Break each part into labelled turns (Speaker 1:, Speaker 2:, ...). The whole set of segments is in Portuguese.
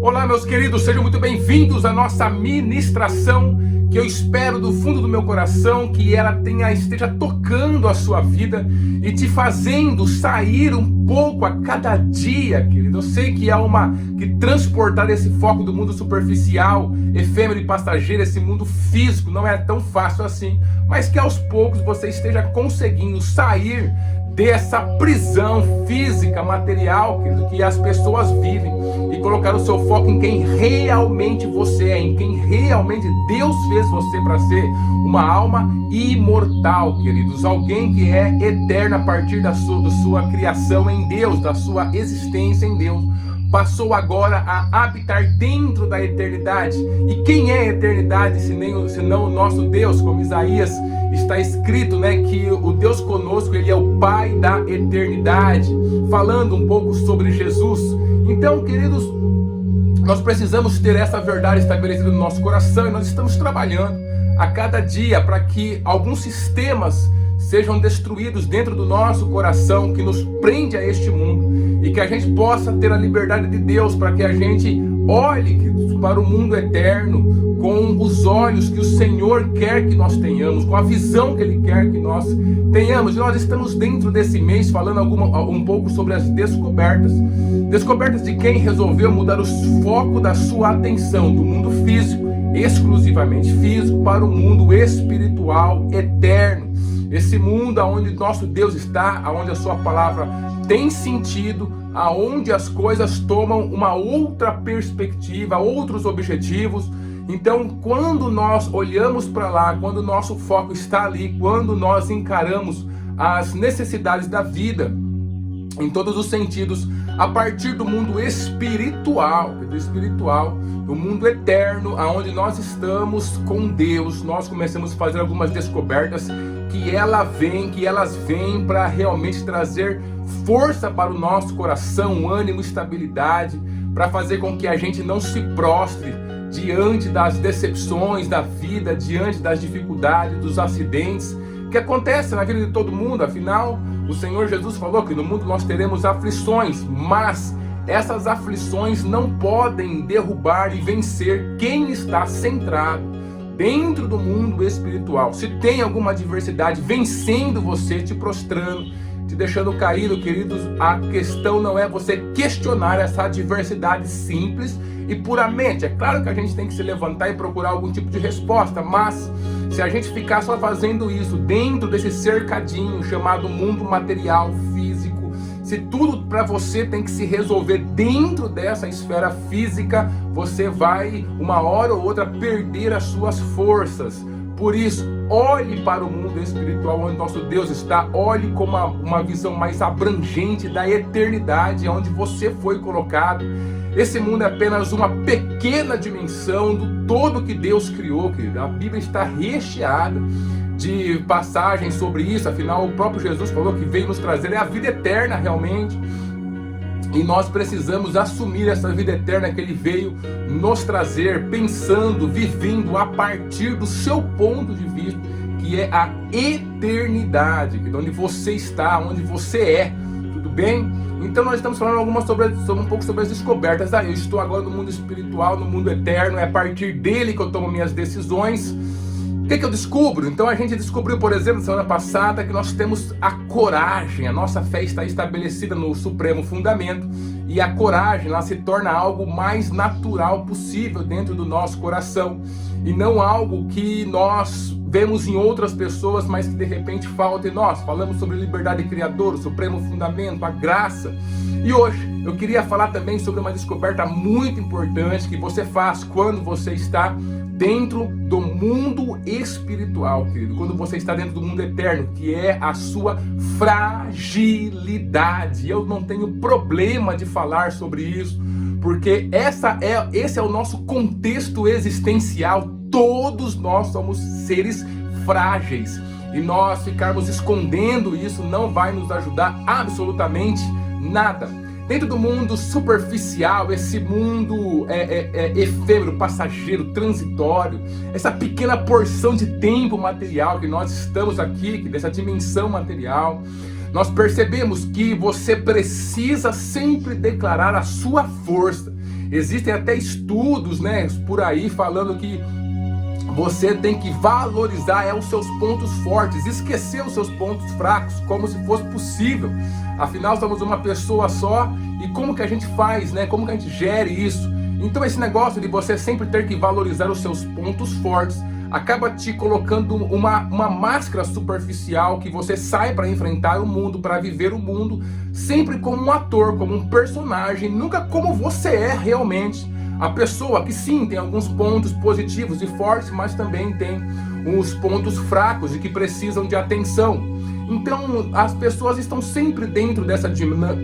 Speaker 1: Olá, meus queridos, sejam muito bem-vindos à nossa ministração, que eu espero do fundo do meu coração que ela esteja tocando a sua vida e te fazendo sair um pouco a cada dia, querido. Eu sei que que transportar esse foco do mundo superficial, efêmero e passageiro, esse mundo físico, não é tão fácil assim, mas que aos poucos você esteja conseguindo sair dessa prisão física, material, querido, que as pessoas vivem, e colocar o seu foco em quem realmente você é, em quem realmente Deus fez você para ser uma alma imortal, queridos, alguém que é eterna a partir da sua criação em Deus, da sua existência em Deus. Passou agora a habitar dentro da eternidade. E quem é a eternidade senão o nosso Deus? Como Isaías está escrito, que o Deus conosco, Ele é o Pai da eternidade. Falando um pouco sobre Jesus. Então, queridos, nós precisamos ter essa verdade estabelecida no nosso coração, e nós estamos trabalhando a cada dia para que alguns sistemas sejam destruídos dentro do nosso coração, que nos prende a este mundo, e que a gente possa ter a liberdade de Deus, para que a gente olhe para o mundo eterno com os olhos que o Senhor quer que nós tenhamos, com a visão que Ele quer que nós tenhamos. E nós estamos dentro desse mês falando um pouco sobre as descobertas de quem resolveu mudar o foco da sua atenção do mundo físico, exclusivamente físico, para o mundo espiritual eterno. Esse mundo onde nosso Deus está, onde a sua palavra tem sentido, aonde as coisas tomam uma outra perspectiva, outros objetivos. Então, quando nós olhamos para lá, quando o nosso foco está ali, quando nós encaramos as necessidades da vida, em todos os sentidos, a partir do mundo espiritual, do mundo eterno, aonde nós estamos com Deus, nós começamos a fazer algumas descobertas que elas vêm para realmente trazer força para o nosso coração, ânimo, estabilidade, para fazer com que a gente não se prostre diante das decepções da vida, diante das dificuldades, dos acidentes que acontecem na vida de todo mundo. Afinal, o Senhor Jesus falou que no mundo nós teremos aflições, mas essas aflições não podem derrubar e vencer quem está centrado dentro do mundo espiritual. Se tem alguma adversidade vencendo você, te prostrando, te deixando caído, queridos, a questão não é você questionar essa adversidade simples e puramente. É claro que a gente tem que se levantar e procurar algum tipo de resposta, mas se a gente ficar só fazendo isso dentro desse cercadinho chamado mundo material, físico, se tudo para você tem que se resolver dentro dessa esfera física, você vai, uma hora ou outra, perder as suas forças. Por isso, olhe para o mundo espiritual onde nosso Deus está, olhe com uma visão mais abrangente da eternidade, onde você foi colocado. Esse mundo é apenas uma pequena dimensão do todo que Deus criou, querido. A Bíblia está recheada de passagens sobre isso, afinal o próprio Jesus falou que veio nos trazer a vida eterna realmente. E nós precisamos assumir essa vida eterna que Ele veio nos trazer, pensando, vivendo a partir do seu ponto de vista, que é a eternidade, onde você está, onde você é, tudo bem? Então nós estamos falando um pouco sobre as descobertas. Eu estou agora no mundo espiritual, no mundo eterno, é a partir dele que eu tomo minhas decisões. O que eu descubro? Então a gente descobriu, por exemplo, semana passada, que nós temos a coragem. A nossa fé está estabelecida no supremo fundamento, e a coragem, ela se torna algo mais natural possível dentro do nosso coração, e não algo que nós vemos em outras pessoas, mas que de repente falta em nós. Falamos sobre liberdade criadora, o supremo fundamento, a graça. E hoje eu queria falar também sobre uma descoberta muito importante que você faz quando você está dentro do mundo espiritual, querido. Quando você está dentro do mundo eterno, que é a sua fragilidade. Eu não tenho problema de falar sobre isso, porque esse é o nosso contexto existencial. Todos nós somos seres frágeis, e nós ficarmos escondendo isso não vai nos ajudar absolutamente nada. Dentro do mundo superficial, esse mundo efêmero, passageiro, transitório, essa pequena porção de tempo material que nós estamos aqui, dessa dimensão material, nós percebemos que você precisa sempre declarar a sua força. Existem até estudos, né, por aí falando que você tem que valorizar os seus pontos fortes, esquecer os seus pontos fracos, como se fosse possível. Afinal, somos uma pessoa só, e como que a gente faz, né? Como que a gente gere isso? Então esse negócio de você sempre ter que valorizar os seus pontos fortes acaba te colocando uma máscara superficial, que você sai para enfrentar o mundo, para viver o mundo, sempre como um ator, como um personagem, nunca como você é realmente. A pessoa que sim, tem alguns pontos positivos e fortes, mas também tem uns pontos fracos e que precisam de atenção. Então as pessoas estão sempre dentro dessa dinâmica,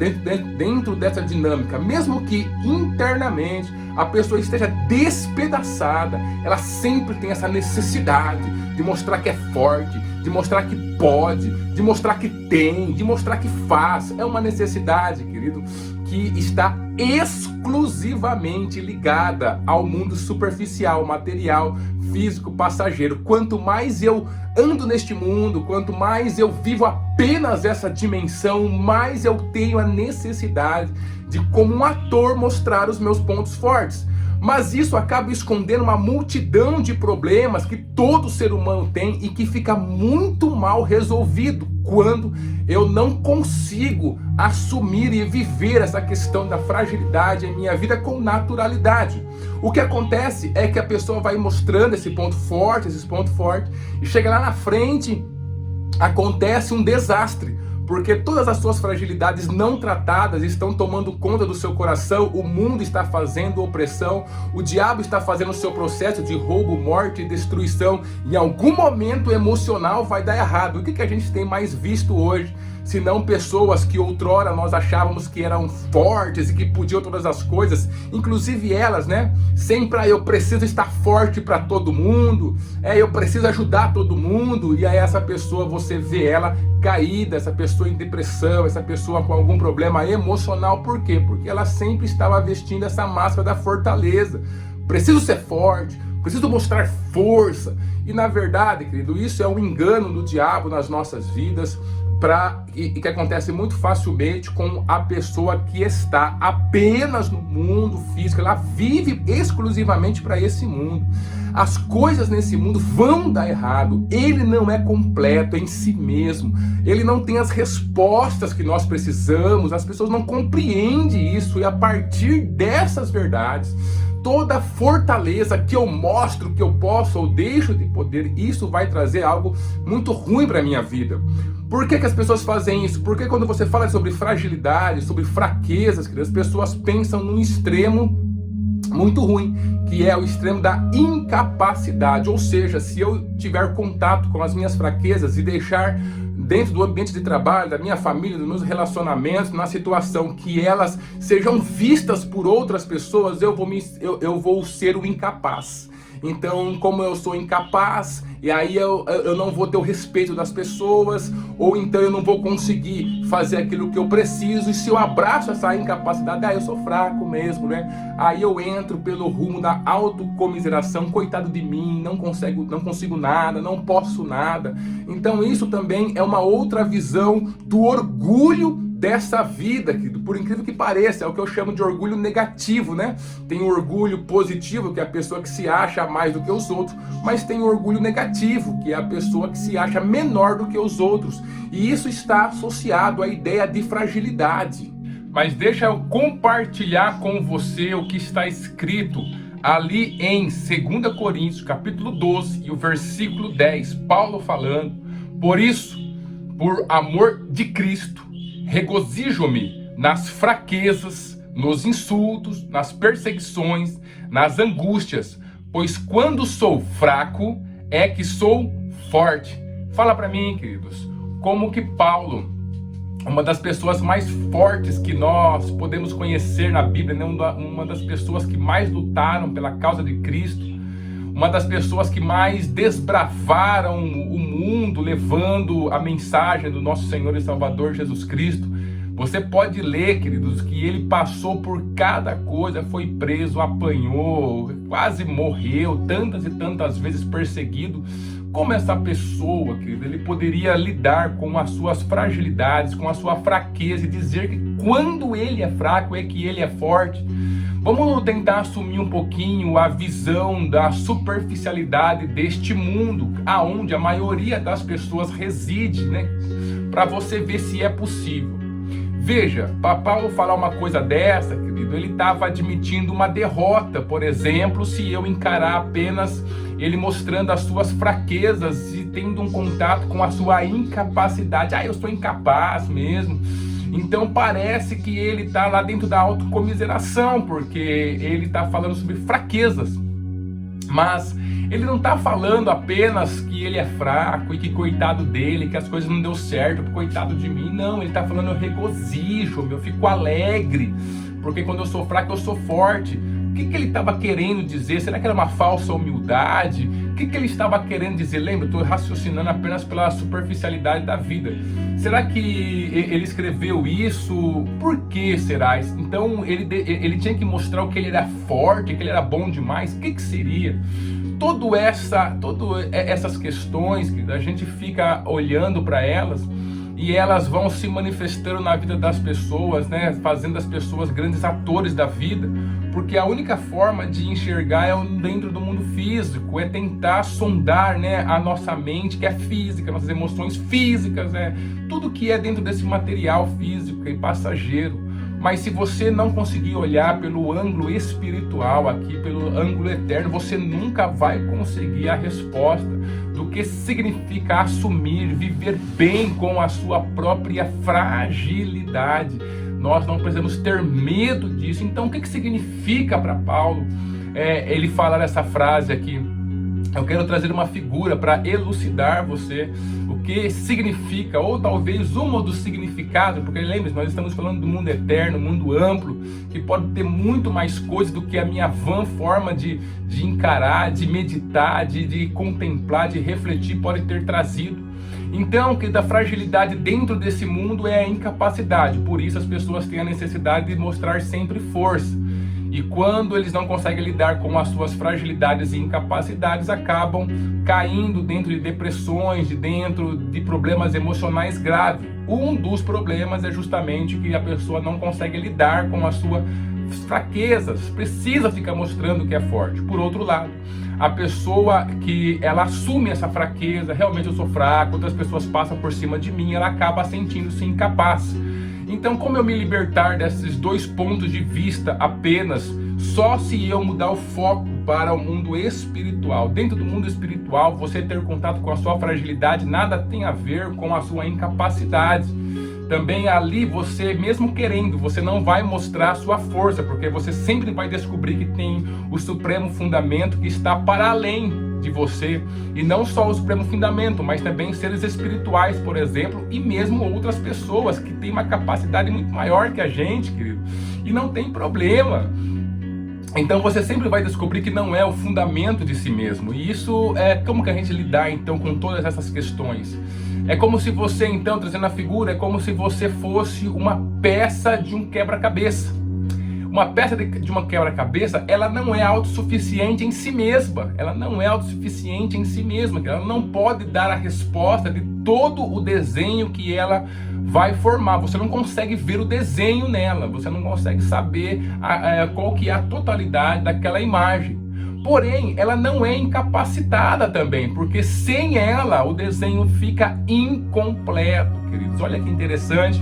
Speaker 1: mesmo que internamente a pessoa esteja despedaçada, ela sempre tem essa necessidade de mostrar que é forte, de mostrar que pode, de mostrar que tem, de mostrar que faz. É uma necessidade, querido, que está exclusivamente ligada ao mundo superficial, material, físico, passageiro. Quanto mais eu ando neste mundo, quanto mais eu vivo apenas essa dimensão, mais eu tenho a necessidade de, como um ator, mostrar os meus pontos fortes. Mas isso acaba escondendo uma multidão de problemas que todo ser humano tem e que fica muito mal resolvido quando eu não consigo assumir e viver essa questão da fragilidade em minha vida com naturalidade. O que acontece é que a pessoa vai mostrando esse ponto forte, e chega lá na frente, acontece um desastre. Porque todas as suas fragilidades não tratadas estão tomando conta do seu coração, o mundo está fazendo opressão, o diabo está fazendo o seu processo de roubo, morte e destruição. Em algum momento emocional vai dar errado. O que a gente tem mais visto hoje? Se não pessoas que outrora nós achávamos que eram fortes e que podiam todas as coisas, inclusive elas, né? Sempre eu preciso estar forte para todo mundo, eu preciso ajudar todo mundo, e aí essa pessoa, você vê ela caída, essa pessoa em depressão, essa pessoa com algum problema emocional. Por quê? Porque ela sempre estava vestindo essa máscara da fortaleza. Preciso ser forte, preciso mostrar força. E na verdade, querido, isso é um engano do diabo nas nossas vidas, e que acontece muito facilmente com a pessoa que está apenas no mundo físico. Ela vive exclusivamente para esse mundo. As coisas nesse mundo vão dar errado. Ele não é completo em si mesmo. Ele não tem as respostas que nós precisamos. As pessoas não compreendem isso. E a partir dessas verdades, toda fortaleza que eu mostro que eu posso ou deixo de poder, isso vai trazer algo muito ruim para a minha vida. Por que as pessoas fazem isso? Porque quando você fala sobre fragilidade, sobre fraquezas, as pessoas pensam num extremo muito ruim, que é o extremo da incapacidade. Ou seja, se eu tiver contato com as minhas fraquezas e deixar dentro do ambiente de trabalho, da minha família, dos meus relacionamentos, na situação que elas sejam vistas por outras pessoas, eu vou ser o incapaz. Então, como eu sou incapaz, e aí eu não vou ter o respeito das pessoas, ou então eu não vou conseguir fazer aquilo que eu preciso, e se eu abraço essa incapacidade, eu sou fraco mesmo, né? Aí eu entro pelo rumo da autocomiseração, coitado de mim, não consigo nada, não posso nada. Então isso também é uma outra visão do orgulho dessa vida, querido. Por incrível que pareça, é o que eu chamo de orgulho negativo, né? Tem o orgulho positivo, que é a pessoa que se acha mais do que os outros, mas tem o orgulho negativo, que é a pessoa que se acha menor do que os outros. E isso está associado à ideia de fragilidade. Mas deixa eu compartilhar com você o que está escrito ali em 2 Coríntios, capítulo 12, e o versículo 10, Paulo falando: por isso, por amor de Cristo, regozijo-me nas fraquezas, nos insultos, nas perseguições, nas angústias, pois quando sou fraco é que sou forte. Fala para mim, queridos, como que Paulo, uma das pessoas mais fortes que nós podemos conhecer na Bíblia, né? Uma das pessoas que mais lutaram pela causa de Cristo, uma das pessoas que mais desbravaram o mundo levando a mensagem do nosso Senhor e Salvador Jesus Cristo. Você pode ler, queridos, que ele passou por cada coisa, foi preso, apanhou, quase morreu, tantas e tantas vezes perseguido. Como essa pessoa, querido, ele poderia lidar com as suas fragilidades, com a sua fraqueza, e dizer que quando ele é fraco é que ele é forte? Vamos tentar assumir um pouquinho a visão da superficialidade deste mundo, aonde a maioria das pessoas reside, né? Para você ver se é possível. Veja, para Paulo falar uma coisa dessa, querido, ele estava admitindo uma derrota, por exemplo, se eu encarar apenas ele mostrando as suas fraquezas e tendo um contato com a sua incapacidade. Eu sou incapaz mesmo. Então parece que ele está lá dentro da autocomiseração, porque ele está falando sobre fraquezas. Mas ele não está falando apenas que ele é fraco e que coitado dele, que as coisas não deu certo, coitado de mim. Não, ele está falando eu regozijo, eu fico alegre, porque quando eu sou fraco eu sou forte. O que ele estava querendo dizer? Será que era uma falsa humildade? O que ele estava querendo dizer? Lembra, eu estou raciocinando apenas pela superficialidade da vida. Será que ele escreveu isso? Por que será? Então ele tinha que mostrar o que ele era forte, que ele era bom demais. O que seria? Todas essas questões, a gente fica olhando para elas e elas vão se manifestando na vida das pessoas, né? Fazendo as pessoas grandes atores da vida, porque a única forma de enxergar é dentro do mundo físico, é tentar sondar, né, a nossa mente, que é física, nossas emoções físicas, né? Tudo que é dentro desse material físico e passageiro. Mas se você não conseguir olhar pelo ângulo espiritual aqui, pelo ângulo eterno, você nunca vai conseguir a resposta do que significa assumir, viver bem com a sua própria fragilidade. Nós não precisamos ter medo disso. Então, o que significa para Paulo ele falar essa frase aqui? Eu quero trazer uma figura para elucidar você o que significa, ou talvez um dos significados, porque lembre-se, nós estamos falando do mundo eterno, mundo amplo, que pode ter muito mais coisas do que a minha vã forma de encarar, de meditar, de contemplar, de refletir pode ter trazido. Então, que da fragilidade dentro desse mundo é a incapacidade, por isso as pessoas têm a necessidade de mostrar sempre força. E quando eles não conseguem lidar com as suas fragilidades e incapacidades, acabam caindo dentro de depressões, dentro de problemas emocionais graves. Um dos problemas é justamente que a pessoa não consegue lidar com as suas fraquezas, precisa ficar mostrando que é forte. Por outro lado, a pessoa que ela assume essa fraqueza, realmente eu sou fraco, outras pessoas passam por cima de mim, ela acaba sentindo-se incapaz. Então, como eu me libertar desses dois pontos de vista apenas, só se eu mudar o foco para o mundo espiritual. Dentro do mundo espiritual, você ter contato com a sua fragilidade nada tem a ver com a sua incapacidade. Também ali, você mesmo querendo, você não vai mostrar a sua força, porque você sempre vai descobrir que tem o supremo fundamento que está para além de você, e não só o supremo fundamento, mas também seres espirituais, por exemplo, e mesmo outras pessoas que têm uma capacidade muito maior que a gente, querido, e não tem problema. Então você sempre vai descobrir que não é o fundamento de si mesmo. E isso é como que a gente lidar então com todas essas questões. É como se você então, trazendo a figura, é como se você fosse uma peça de um quebra-cabeça. Uma peça de uma quebra-cabeça, ela não é autossuficiente em si mesma. Ela não é autossuficiente em si mesma. Ela não pode dar a resposta de todo o desenho que ela vai formar. Você não consegue ver o desenho nela. Você não consegue saber qual que é a totalidade daquela imagem. Porém, ela não é incapacitada também, porque sem ela o desenho fica incompleto, queridos. Olha que interessante.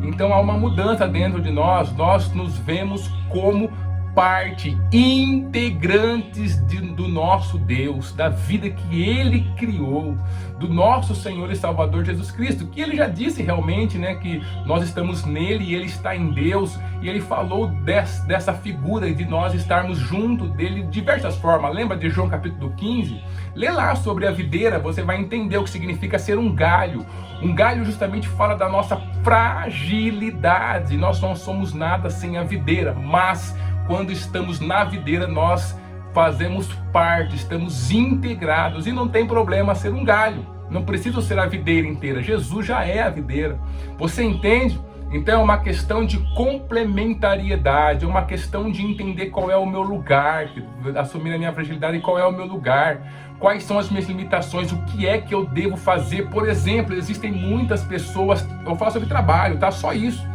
Speaker 1: Então há uma mudança dentro de nós, nós nos vemos como parte, integrantes do nosso Deus, da vida que Ele criou, do nosso Senhor e Salvador Jesus Cristo, que Ele já disse realmente, né, que nós estamos nele e Ele está em Deus, e Ele falou dessa figura de nós estarmos junto dele de diversas formas. Lembra de João capítulo 15? Lê lá sobre a videira, você vai entender o que significa ser um galho. Um galho justamente fala da nossa fragilidade, nós não somos nada sem a videira, mas quando estamos na videira, nós fazemos parte, estamos integrados, e não tem problema ser um galho, não precisa ser a videira inteira, Jesus já é a videira, você entende? Então é uma questão de complementariedade, é uma questão de entender qual é o meu lugar, assumir a minha fragilidade e qual é o meu lugar, quais são as minhas limitações, o que é que eu devo fazer. Por exemplo, existem muitas pessoas, eu falo sobre trabalho, tá? Só isso.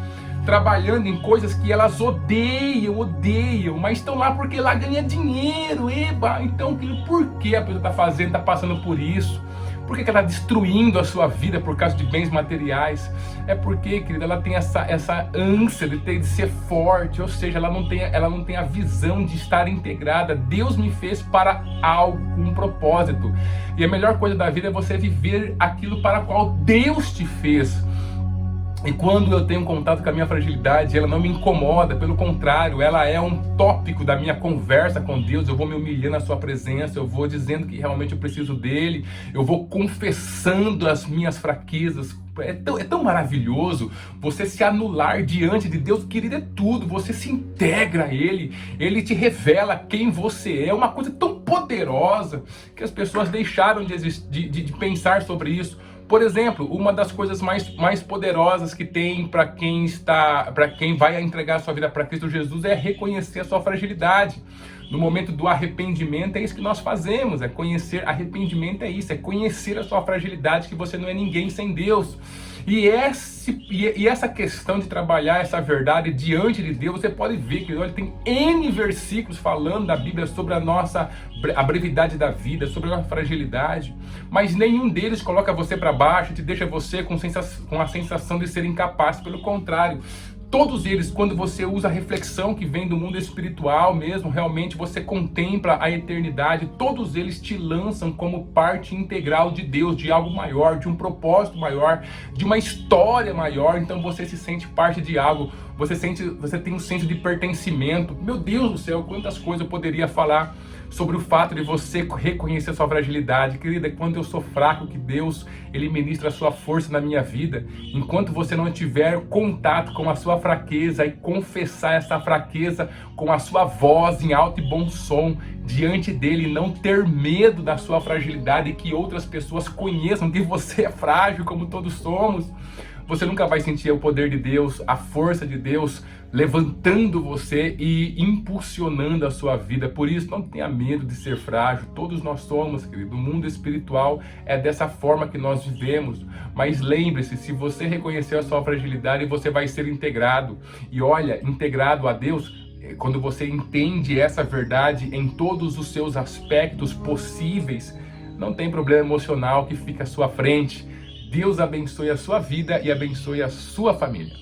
Speaker 1: trabalhando em coisas que elas odeiam, mas estão lá porque lá ganha dinheiro, eba. Então, por que a pessoa está fazendo, está passando por isso? Por que ela está destruindo a sua vida por causa de bens materiais? É porque, querida, ela tem essa ânsia de ser forte, ou seja, ela não tem a visão de estar integrada. Deus me fez para algo, um propósito. E a melhor coisa da vida é você viver aquilo para o qual Deus te fez. E quando eu tenho contato com a minha fragilidade, ela não me incomoda, pelo contrário, ela é um tópico da minha conversa com Deus. Eu vou me humilhando na sua presença, eu vou dizendo que realmente eu preciso dele, eu vou confessando as minhas fraquezas. É tão maravilhoso você se anular diante de Deus, querido, é tudo. Você se integra a Ele, Ele te revela quem você é, uma coisa tão poderosa que as pessoas deixaram de pensar sobre isso. Por exemplo, uma das coisas mais poderosas que tem para quem vai entregar a sua vida para Cristo Jesus é reconhecer a sua fragilidade. No momento do arrependimento, é isso que nós fazemos, é conhecer. Arrependimento é isso, é conhecer a sua fragilidade, que você não é ninguém sem Deus. E essa questão de trabalhar essa verdade diante de Deus, você pode ver que olha, tem N versículos falando da Bíblia sobre a brevidade da vida, sobre a fragilidade, mas nenhum deles coloca você para baixo, te deixa você com a sensação de ser incapaz. Pelo contrário, todos eles, quando você usa a reflexão que vem do mundo espiritual mesmo, realmente você contempla a eternidade, todos eles te lançam como parte integral de Deus, de algo maior, de um propósito maior, de uma história maior. Então você se sente parte de algo, você tem um senso de pertencimento. Meu Deus do céu, quantas coisas eu poderia falar sobre o fato de você reconhecer a sua fragilidade. Querida, quando eu sou fraco, que Deus, Ele ministra a sua força na minha vida. Enquanto você não tiver contato com a sua fraqueza e confessar essa fraqueza com a sua voz em alto e bom som diante dele, não ter medo da sua fragilidade e que outras pessoas conheçam que você é frágil como todos somos, você nunca vai sentir o poder de Deus, a força de Deus levantando você e impulsionando a sua vida. Por isso, não tenha medo de ser frágil. Todos nós somos, querido. O mundo espiritual é dessa forma que nós vivemos. Mas lembre-se, se você reconhecer a sua fragilidade, você vai ser integrado. E olha, integrado a Deus, quando você entende essa verdade em todos os seus aspectos possíveis, não tem problema emocional que fica à sua frente. Deus abençoe a sua vida e abençoe a sua família.